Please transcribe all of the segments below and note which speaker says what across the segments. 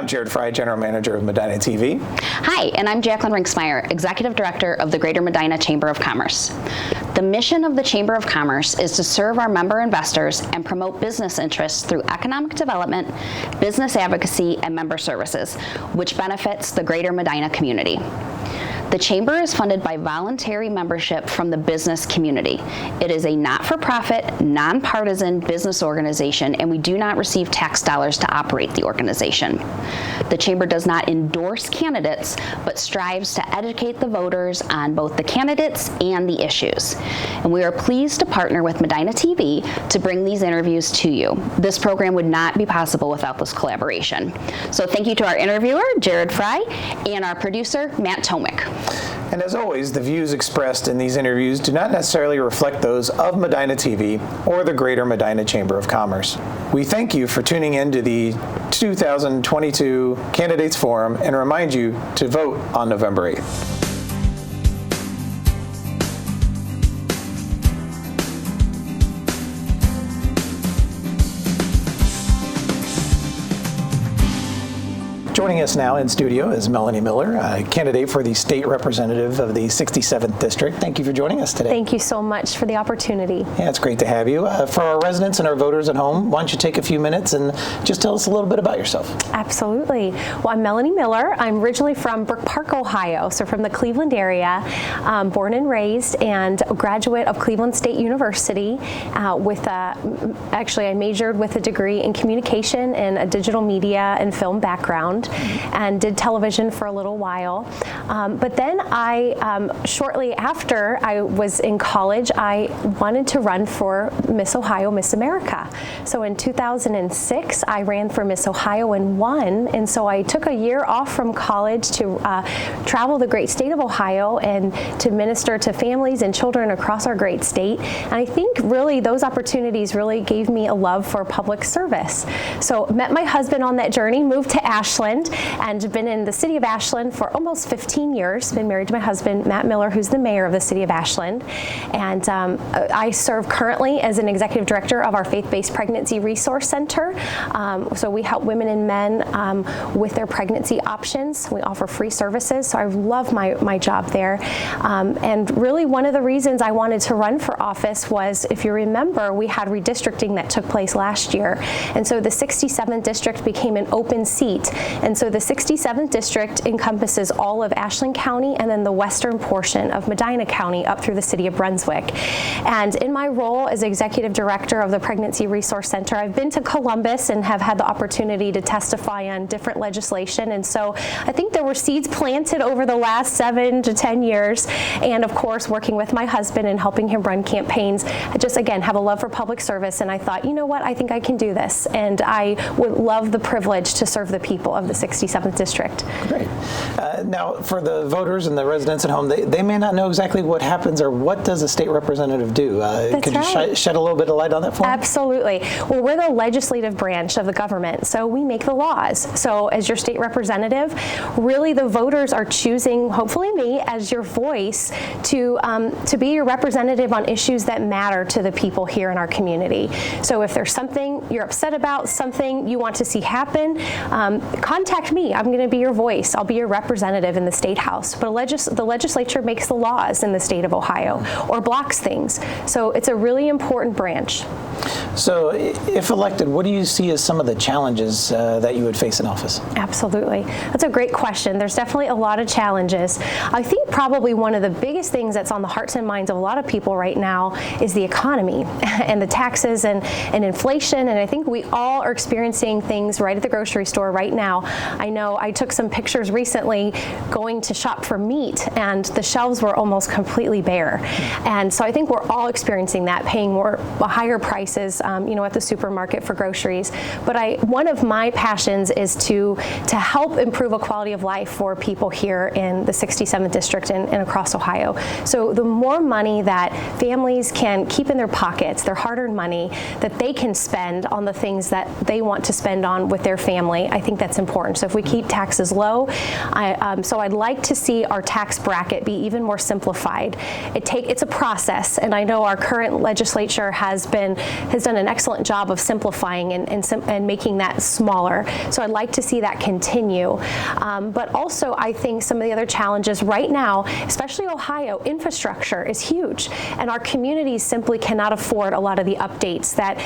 Speaker 1: I'm Jared Fry, General Manager of Medina TV.
Speaker 2: Hi, and I'm Jacqueline Rinksmeyer, Executive Director of the Greater Medina Chamber of Commerce. The mission of the Chamber of Commerce is to serve our member investors and promote business interests through economic development, business advocacy, and member services, which benefits the Greater Medina community. The Chamber is funded by voluntary membership from the business community. It is a not-for-profit, nonpartisan business organization, and we do not receive tax dollars to operate the organization. The Chamber does not endorse candidates, but strives to educate the voters on both the candidates and the issues. And we are pleased to partner with Medina TV to bring these interviews to you. This program would not be possible without this collaboration. So thank you to our interviewer, Jared Fry, and our producer, Matt Tomick.
Speaker 1: And as always, the views expressed in these interviews do not necessarily reflect those of Medina TV or the Greater Medina Chamber of Commerce. We thank you for tuning in to the 2022 Candidates Forum and remind you to vote on November 8th. Joining us now in studio is Melanie Miller, a candidate for the state representative of the 67th District. Thank you for joining us today.
Speaker 3: Thank you so much for the opportunity.
Speaker 1: Yeah, it's great to have you. For our residents and our voters at home, why don't you take a few minutes and just tell us a little bit about yourself?
Speaker 3: Absolutely. Well, I'm Melanie Miller. I'm originally from Brook Park, Ohio, so from the Cleveland area, born and raised, and a graduate of Cleveland State University actually I majored with a degree in communication and a digital media and film background, and did television for a little while. But then shortly after I was in college, I wanted to run for Miss Ohio, Miss America. So in 2006, I ran for Miss Ohio and won. And so I took a year off from college to travel the great state of Ohio and to minister to families and children across our great state. And I think really those opportunities really gave me a love for public service. So met my husband on that journey, moved to Ashland, and been in the city of Ashland for almost 15 years. Been married to my husband, Matt Miller, who's the mayor of the city of Ashland. And I serve currently as an executive director of our faith-based pregnancy resource center. So we help women and men with their pregnancy options. We offer free services. So I love my job there. And really one of the reasons I wanted to run for office was, if you remember, we had redistricting that took place last year. And so the 67th district became an open seat. And so the 67th district encompasses all of Ashland County and then the western portion of Medina County up through the city of Brunswick. And in my role as executive director of the Pregnancy Resource Center, I've been to Columbus and have had the opportunity to testify on different legislation. And so I think there were seeds planted over the last 7 to 10 years. And of course, working with my husband and helping him run campaigns, I just, again, have a love for public service. And I thought, you know what, I think I can do this. And I would love the privilege to serve the people of the 67th District.
Speaker 1: Great. Now, for the voters and the residents at home, they may not know exactly what happens or what does a state representative do. Could you shed a little bit of light on that for me?
Speaker 3: Absolutely. Well, we're the legislative branch of the government, so we make the laws. So as your state representative, really the voters are choosing, hopefully me, as your voice to be your representative on issues that matter to the people here in our community. So if there's something you're upset about, something you want to see happen, contact me. I'm going to be your voice. I'll be your representative in the State House. But the legislature makes the laws in the state of Ohio or blocks things. So it's a really important branch.
Speaker 1: So if elected, what do you see as some of the challenges that you would face in office?
Speaker 3: Absolutely. That's a great question. There's definitely a lot of challenges. I think probably one of the biggest things that's on the hearts and minds of a lot of people right now is the economy and the taxes and inflation. And I think we all are experiencing things right at the grocery store right now. I know I took some pictures recently going to shop for meat, and the shelves were almost completely bare. And so I think we're all experiencing that, paying higher prices, at the supermarket for groceries. But one of my passions is to help improve a quality of life for people here in the 67th District and across Ohio. So the more money that families can keep in their pockets, their hard-earned money, that they can spend on the things that they want to spend on with their family, I think that's important. So if we keep taxes low, so I'd like to see our tax bracket be even more simplified. It's a process, and I know our current legislature has been has done an excellent job of simplifying and making that smaller. So I'd like to see that continue. But also, I think some of the other challenges right now, especially Ohio, infrastructure is huge, and our communities simply cannot afford a lot of the updates that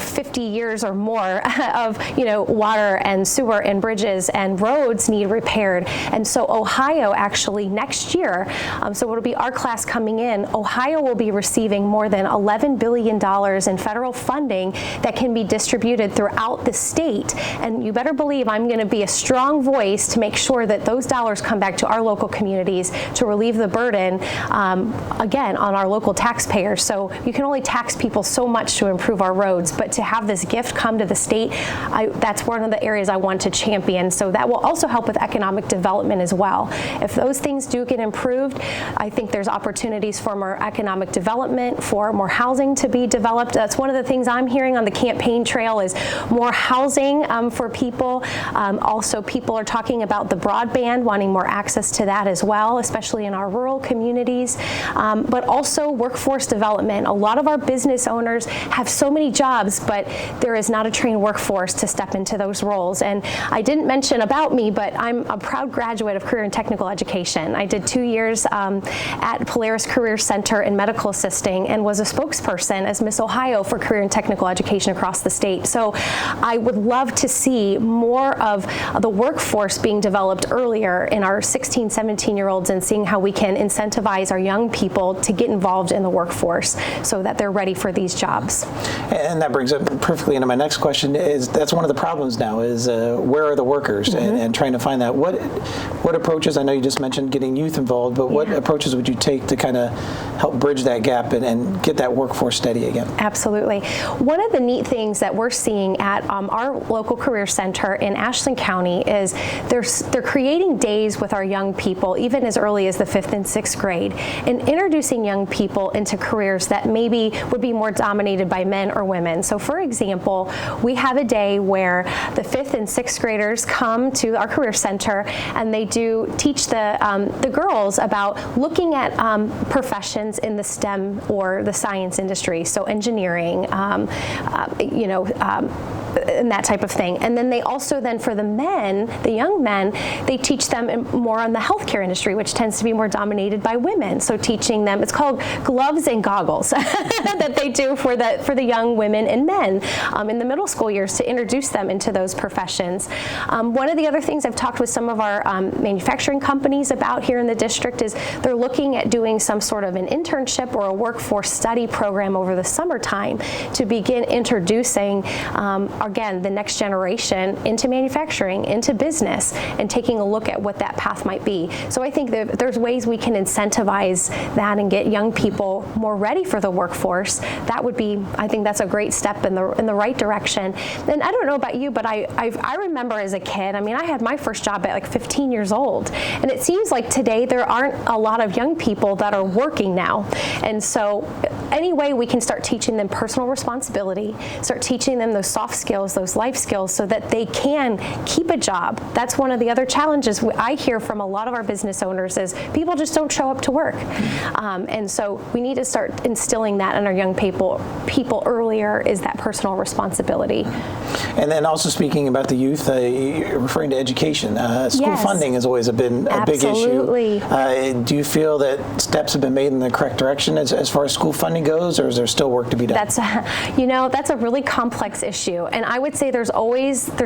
Speaker 3: 50 years or more of water and sewer and bridges and roads need repaired. And so Ohio actually next year, so it'll be our class coming in, Ohio will be receiving more than $11 billion in federal funding that can be distributed throughout the state. And you better believe I'm going to be a strong voice to make sure that those dollars come back to our local communities to relieve the burden, again, on our local taxpayers. So you can only tax people so much to improve our roads, but to have this gift come to the state, that's one of the areas I want to champion. So that will also help with economic development as well. If those things do get improved, I think there's opportunities for more economic development, for more housing to be developed. That's one of the things I'm hearing on the campaign trail is more housing for people. Also, people are talking about the broadband, wanting more access to that as well, especially in our rural communities. But also workforce development. A lot of our business owners have so many jobs, but there is not a trained workforce to step into those roles. And I didn't mention about me, but I'm a proud graduate of career and technical education. I did 2 years at Polaris Career Center in medical assisting and was a spokesperson as Miss Ohio for career and technical education across the state. So I would love to see more of the workforce being developed earlier in our 16, 17-year-olds and seeing how we can incentivize our young people to get involved in the workforce so that they're ready for these jobs.
Speaker 1: And that brings up perfectly into my next question. Is that's one of the problems now is where are the workers and trying to find that. What approaches, I know you just mentioned getting youth involved, but what approaches would you take to kind of help bridge that gap and get that workforce steady again?
Speaker 3: Absolutely. One of the neat things that we're seeing at our local career center in Ashland County is they're creating days with our young people, even as early as the 5th and 6th grade, and introducing young people into careers that maybe would be more dominated by men or women. So for example, we have a day where the 5th and 6th graders come to our career center and they do teach the girls about looking at professions in the STEM or the science industry, so engineering, and that type of thing. And then they also then for the men, the young men, they teach them more on the healthcare industry, which tends to be more dominated by women. So teaching them, it's called gloves and goggles that they do for the young women and men in the middle school years to introduce them into those professions. One of the other things I've talked with some of our manufacturing companies about here in the district is they're looking at doing some sort of an internship or a workforce study program over the summertime to begin introducing again, the next generation into manufacturing, into business, and taking a look at what that path might be. So I think that there's ways we can incentivize that and get young people more ready for the workforce. That would be, I think that's a great step in the right direction. And I don't know about you, but I remember as a kid, I mean, I had my first job at like 15 years old. And it seems like today there aren't a lot of young people that are working now. And so any way we can start teaching them personal responsibility, start teaching them those soft skills, those life skills, so that they can keep a job. That's one of the other challenges I hear from a lot of our business owners is people just don't show up to work. And so we need to start instilling that in our young people earlier, is that personal responsibility.
Speaker 1: And then also speaking about the youth, referring to education, school funding has always been a big issue. Do you feel that steps have been made in the correct direction as far as school funding goes, or is there still work to be done?
Speaker 3: That's a really complex issue, and I would say there's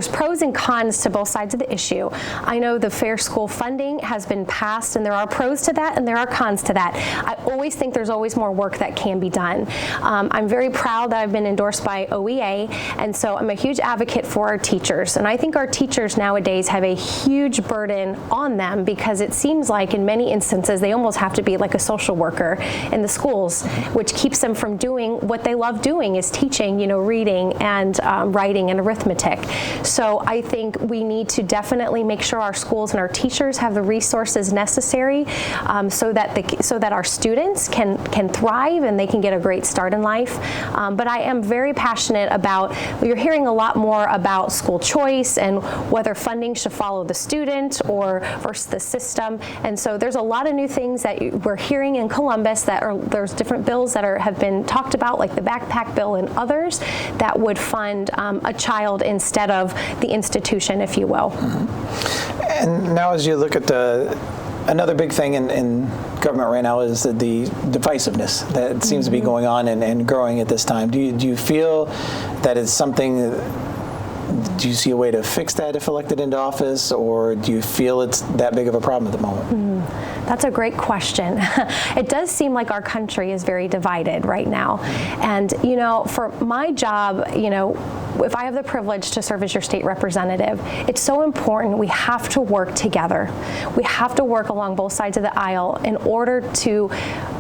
Speaker 3: pros and cons to both sides of the issue. I know the fair school funding has been passed, and there are pros to that and there are cons to that. I always think there's always more work that can be done. I'm very proud that I've been endorsed by OEA, and so I'm a huge advocate for our teachers, and I think our teachers nowadays have a huge burden on them because it seems like in many instances they almost have to be like a social worker in the schools, which keeps them from doing what they love doing, is teaching, reading and writing and arithmetic. So I think we need to definitely make sure our schools and our teachers have the resources necessary so that our students can thrive and they can get a great start in life. But I am very passionate about, you're hearing a lot more about school choice and whether funding should follow the student or versus the system. And so there's a lot of new things that we're hearing in Columbus there's different bills that have been talked about, like the backpack bill and others, that would fund a child instead of the institution, if you will.
Speaker 1: Mm-hmm. And now as you look at another big thing in government right now is the divisiveness that seems to be going on and growing at this time. Do you feel that it's something, do you see a way to fix that if elected into office, or do you feel it's that big of a problem at the moment?
Speaker 3: That's a great question. It does seem like our country is very divided right now. And, for my job, if I have the privilege to serve as your state representative, it's so important we have to work together. We have to work along both sides of the aisle in order to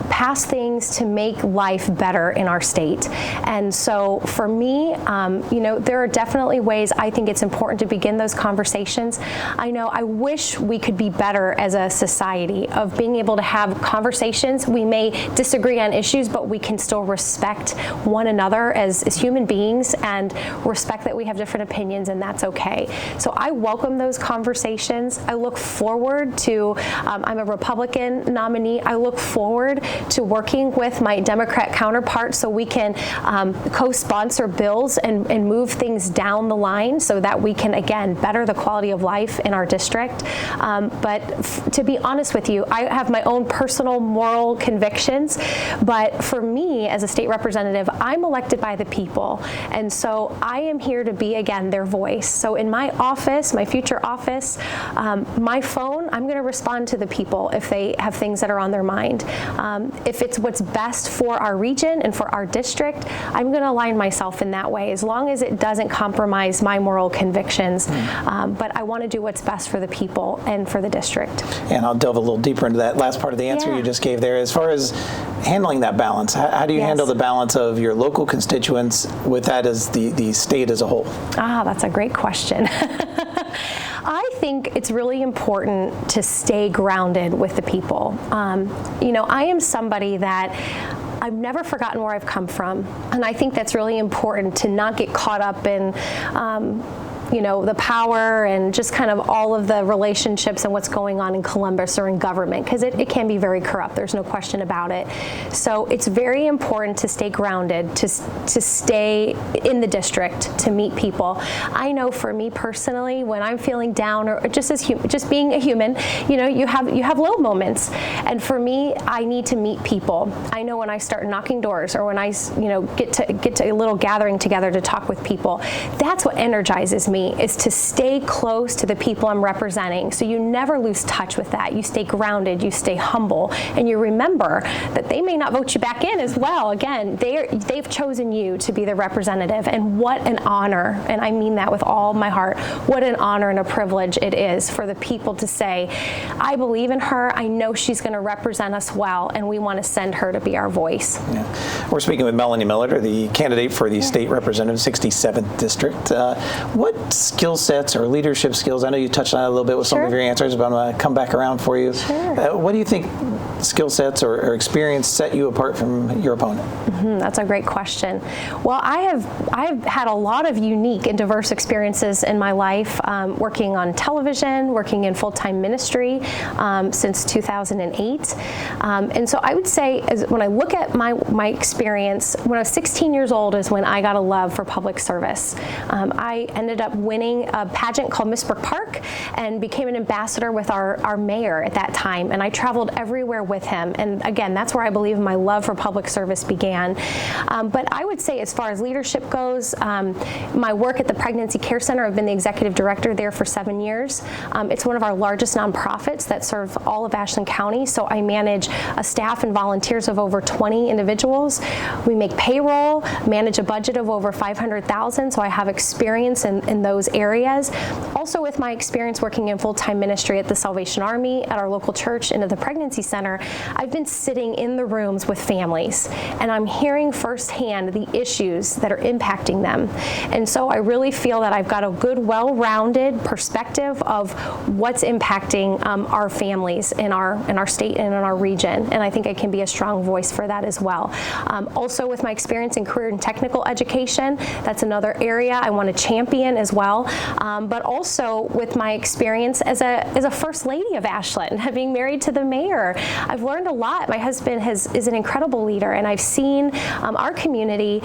Speaker 3: pass things to make life better in our state. And so for me, there are definitely ways I think it's important to begin those conversations. I wish we could be better as a society of being able to have conversations. We may disagree on issues, but we can still respect one another as human beings and respect that we have different opinions, and that's okay. So I welcome those conversations. I look forward to, I'm a Republican nominee, I look forward to working with my Democrat counterparts so we can co-sponsor bills and move things down the line so that we can, again, better the quality of life in our district. But to be honest with you, I have my own personal moral convictions, but for me as a state representative, I'm elected by the people, and so I am here to be, again, their voice. So in my office, my future office, my phone, I'm going to respond to the people if they have things that are on their mind. If it's what's best for our region and for our district, I'm going to align myself in that way, as long as it doesn't compromise my moral convictions. But I want to do what's best for the people and for the district.
Speaker 1: And I'll delve a little deeper into that last part of the answer you just gave there. As far as handling that balance, how do you handle the balance of your local constituents with that as the state as a whole?
Speaker 3: That's a great question. I think it's really important to stay grounded with the people. I am somebody that I've never forgotten where I've come from, and I think that's really important to not get caught up in the power and just kind of all of the relationships and what's going on in Columbus or in government, because it can be very corrupt. There's no question about it. So it's very important to stay grounded, to stay in the district, to meet people. I know for me personally, when I'm feeling down or just being a human, you have low moments. And for me, I need to meet people. I know when I start knocking doors or when I get to a little gathering together to talk with people, that's what energizes me, is to stay close to the people I'm representing. So you never lose touch with that. You stay grounded, you stay humble, and you remember that they may not vote you back in as well. Again, they've chosen you to be the representative, and what an honor, and I mean that with all my heart, what an honor and a privilege it is for the people to say, I believe in her, I know she's going to represent us well, and we want to send her to be our voice.
Speaker 1: Yeah. We're speaking with Melanie Miller, the candidate for the state representative, 67th district. What skill sets or leadership skills, I know you touched on it a little bit with some of your answers, but I'm going to come back around for you. What do you think skill sets or experience set you apart from your opponent?
Speaker 3: That's a great question. Well, I've had a lot of unique and diverse experiences in my life, working on television, working in full-time ministry since 2008. And so I would say, when I look at my experience, when I was 16 years old is when I got a love for public service. I ended up winning a pageant called Miss Brook Park and became an ambassador with our mayor at that time. And I traveled everywhere with him. And again, that's where I believe my love for public service began. But I would say, as far as leadership goes, my work at the Pregnancy Care Center, I've been the executive director there for 7 years. It's one of our largest nonprofits that serve all of Ashland County. So I manage a staff and volunteers of over 20 individuals. We make payroll, manage a budget of over $500,000. So I have experience in those areas. Also, with my experience working in full-time ministry at the Salvation Army, at our local church, and at the Pregnancy Center, I've been sitting in the rooms with families, and I'm hearing firsthand the issues that are impacting them. And so I really feel that I've got a good, well-rounded perspective of what's impacting our families in our state and in our region, and I think I can be a strong voice for that as well. Also, with my experience in career and technical education, that's another area I want to champion as well. But also also with my experience as a first lady of Ashland, being married to the mayor. I've learned a lot. My husband is an incredible leader, and I've seen our community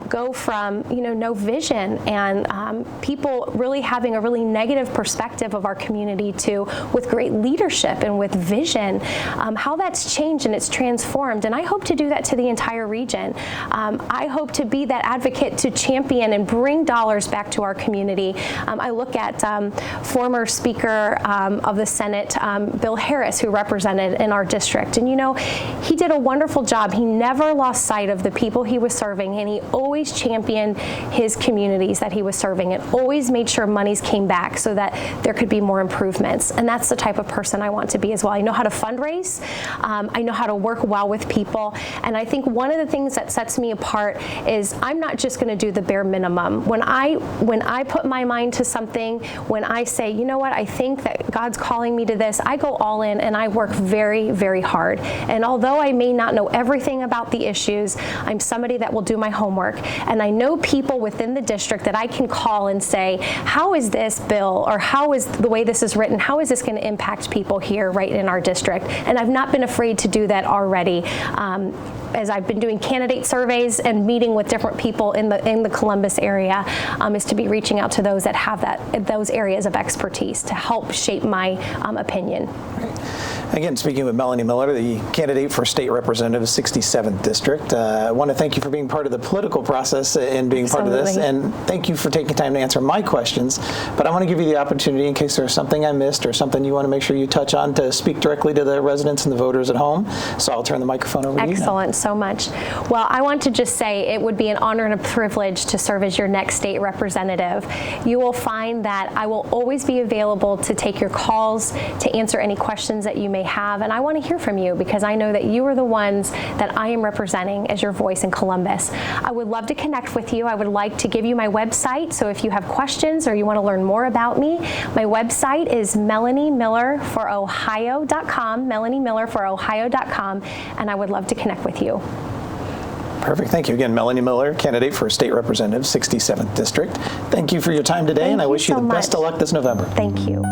Speaker 3: go from no vision and people really having a really negative perspective of our community to with great leadership and with vision, how that's changed and it's transformed. And I hope to do that to the entire region. I hope to be that advocate to champion and bring dollars back to our community. I look at former Speaker of the Senate, Bill Harris, who represented in our district. And he did a wonderful job. He never lost sight of the people he was serving, and he always championed his communities that he was serving and always made sure monies came back so that there could be more improvements. And that's the type of person I want to be as well. I know how to fundraise. I know how to work well with people. And I think one of the things that sets me apart is I'm not just going to do the bare minimum. When I put my mind to something, when I say, you know what, I think that God's calling me to this, I go all in and I work very, very hard. And although I may not know everything about the issues, I'm somebody that will do my homework. And I know people within the district that I can call and say, how is this bill, or how is the way this is written, how is this going to impact people here right in our district? And I've not been afraid to do that already. As I've been doing candidate surveys and meeting with different people in the Columbus area, is to be reaching out to those that have those areas of expertise to help shape my opinion.
Speaker 1: Again, speaking with Melanie Miller, the candidate for State Representative 67th District. I want to thank you for being part of the political process and being part of this, and thank you for taking time to answer my questions. But I want to give you the opportunity, in case there's something I missed or something you want to make sure you touch on, to speak directly to the residents and the voters at home. So I'll turn the microphone over to you now.
Speaker 3: Excellent, so much. Well, I want to just say it would be an honor and a privilege to serve as your next state representative. You will find that I will always be available to take your calls, to answer any questions that you may have, and I want to hear from you because I know that you are the ones that I am representing as your voice in Columbus. I would love to connect with you. I would like to give you my website, so if you have questions or you want to learn more about me, my website is melaniemillerforohio.com, melaniemillerforohio.com, and I would love to connect with you.
Speaker 1: Perfect. Thank you again, Melanie Miller, candidate for State Representative 67th District. Thank you for your time today, and I wish you the best of luck this November.
Speaker 3: Thank you.